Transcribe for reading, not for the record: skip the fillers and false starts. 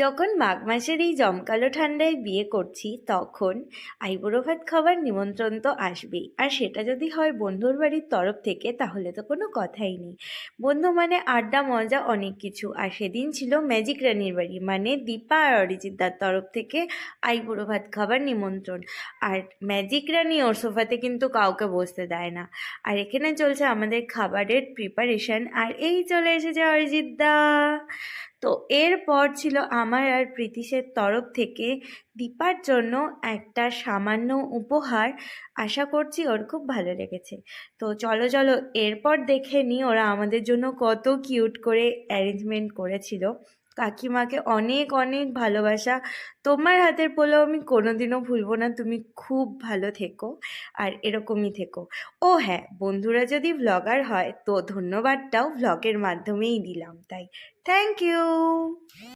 যখন মাঘ মাসের এই জমকালো ঠান্ডায় বিয়ে করছি তখন আইবুড়ো ভাত খাবার নিমন্ত্রণ তো আসবেই, আর সেটা যদি হয় বন্ধুর বাড়ির তরফ থেকে তাহলে তো কোনো কথাই নেই। বন্ধু মানে আড্ডা মজা অনেক কিছু, আর সেদিন ছিল ম্যাজিক রানীর বাড়ি মানে দীপা আর অরিজিৎদার তরফ থেকে আইবুড়ো ভাত খাবার নিমন্ত্রণ। আর ম্যাজিক রানী ওর সোফাতে কিন্তু কাউকে বসতে দেয় না। আর এখানে চলছে আমাদের খাবারের প্রিপারেশন, আর এই চলে এসেছে অরিজিৎদা। তো এরপর ছিল আমার আর প্রীতিশের তরফ থেকে দীপার জন্য একটা সামান্য উপহার। আশা করছি ওর খুব ভালো লেগেছে। তো চলো চলো এরপর দেখে নিই ওরা আমাদের জন্য কত কিউট করে অ্যারেঞ্জমেন্ট করেছিল। কাকিমাকে অনেক অনেক ভালোবাসা। তোমার হাতের পোলাও আমি কোনোদিনও ভুলবো না। তুমি খুব ভালো থেকো আর এরকমই থেকো। ও হ্যাঁ, বন্ধুরা যদি ভ্লগার হয় তো ধন্যবাদটাও ভ্লগের মাধ্যমেই দিলাম, তাই থ্যাংক ইউ।